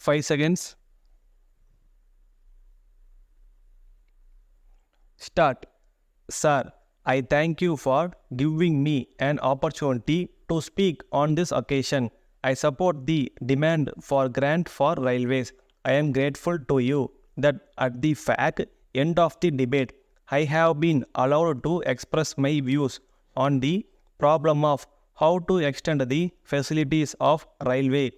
5 seconds. Start. Sir, I thank you for giving me an opportunity to speak on this occasion. I support the demand for grant for railways. I am grateful to you that at the fact end of the debate, I have been allowed to express my views on the problem of how to extend the facilities of railway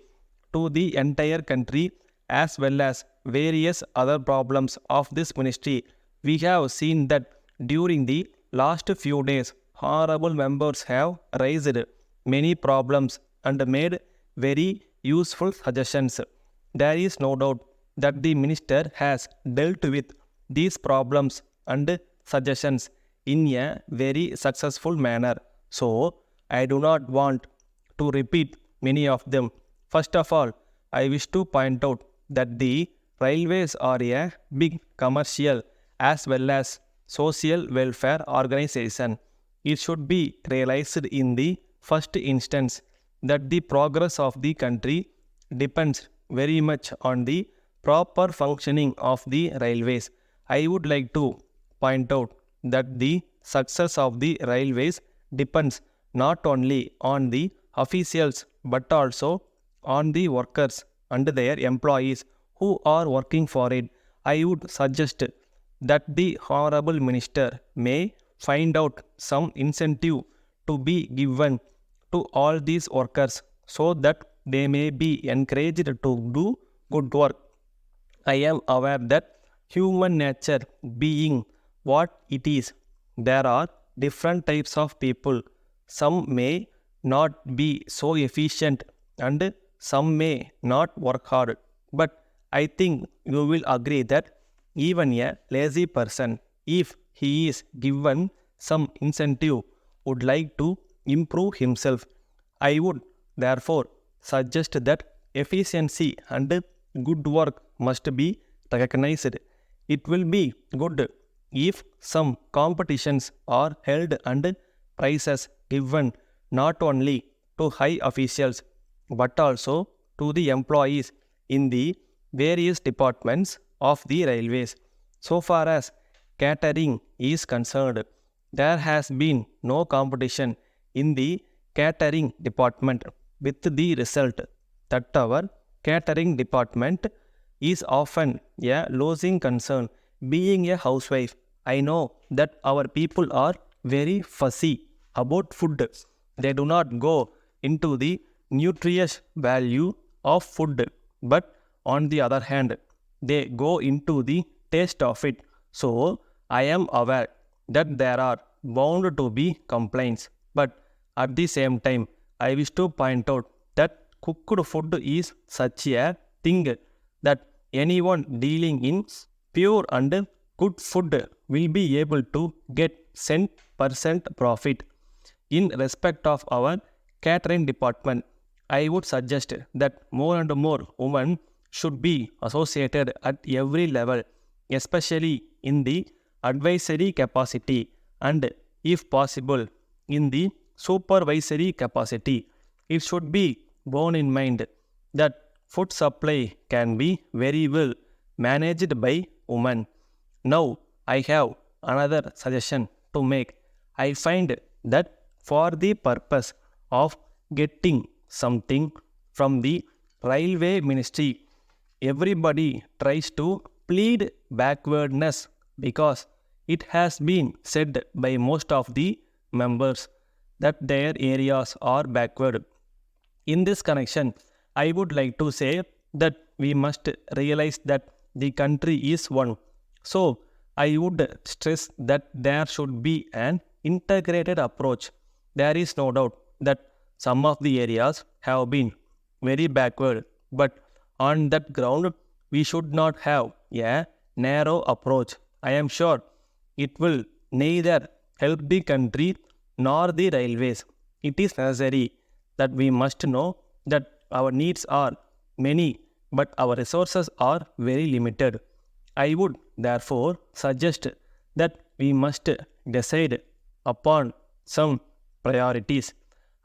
to the entire country as well as various other problems of this ministry. We have seen that during the last few days, honorable members have raised many problems and made very useful suggestions. There is no doubt that the minister has dealt with these problems and suggestions in a very successful manner. So, I do not want to repeat many of them. First of all, I wish to point out that the railways are a big commercial as well as social welfare organization. It should be realized in the first instance that the progress of the country depends very much on the proper functioning of the railways. I would like to point out that the success of the railways depends not only on the officials but also on the workers and their employees who are working for it. I would suggest that the honorable minister may find out some incentive to be given to all these workers so that they may be encouraged to do good work. I am aware that human nature being what it is, there are different types of people. Some may not be so efficient and some may not work hard. But I think you will agree that even a lazy person, if he is given some incentive, would like to improve himself. I would therefore suggest that efficiency and good work must be recognized. It will be good if some competitions are held and prizes given not only to high officials but also to the employees in the various departments of the railways. So far as catering is concerned, there has been no competition in the catering department, with the result that our catering department is often a losing concern. Being a housewife, I know that our people are very fussy about food. They do not go into the nutritious value of food, but on the other hand, they go into the taste of it. So, I am aware that there are bound to be complaints, but at the same time, I wish to point out that cooked food is such a thing that anyone dealing in pure and good food will be able to get 10% profit. In respect of our catering department, I would suggest that more and more women should be associated at every level, especially in the advisory capacity and, if possible, in the supervisory capacity. It should be borne in mind that food supply can be very well managed by women. Now, I have another suggestion to make. I find that for the purpose of getting something from the railway ministry, everybody tries to plead backwardness because it has been said by most of the members that their areas are backward. In this connection, I would like to say that we must realize that the country is one. So, I would stress that there should be an integrated approach. There is no doubt that some of the areas have been very backward, but on that ground, we should not have a narrow approach. I am sure it will neither help the country nor the railways. It is necessary that we must know that our needs are many, but our resources are very limited. I would therefore suggest that we must decide upon some priorities.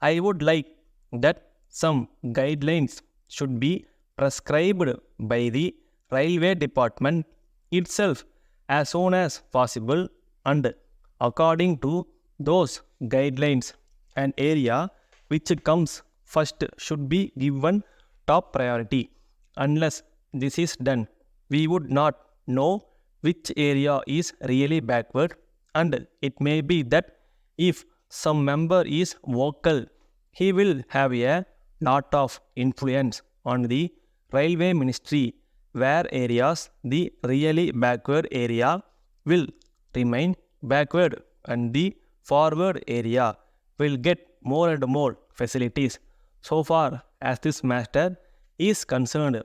I would like that some guidelines should be prescribed by the railway department itself as soon as possible, and according to those guidelines, an area which comes first should be given top priority. Unless this is done, we would not know which area is really backward, and it may be that if some member is vocal, he will have a lot of influence on the railway ministry, where areas the really backward area will remain backward and the forward area will get more and more facilities. So far as this matter is concerned,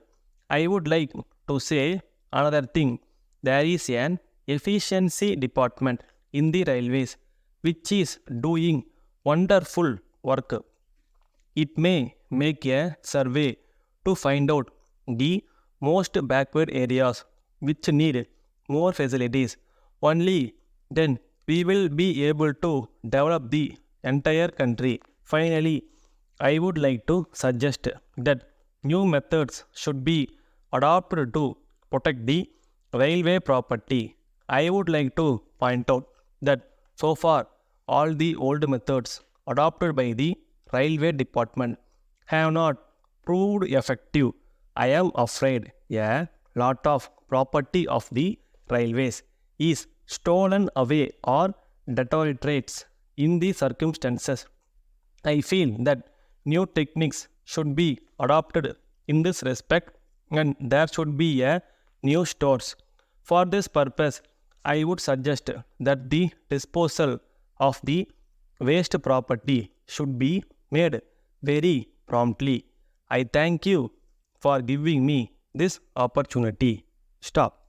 I would like to say another thing. There is an efficiency department in the railways which is doing wonderful work. It may make a survey to find out the most backward areas which need more facilities. Only then we will be able to develop the entire country. Finally, I would like to suggest that new methods should be adopted to protect the railway property. I would like to point out that so far all the old methods adopted by the railway department have not proved effective. I am afraid a lot of property of the railways is stolen away or deteriorates in the circumstances. I feel that new techniques should be adopted in this respect, and there should be a new stores. For this purpose, I would suggest that the disposal of the waste property should be made very promptly. I thank you for giving me this opportunity. Stop.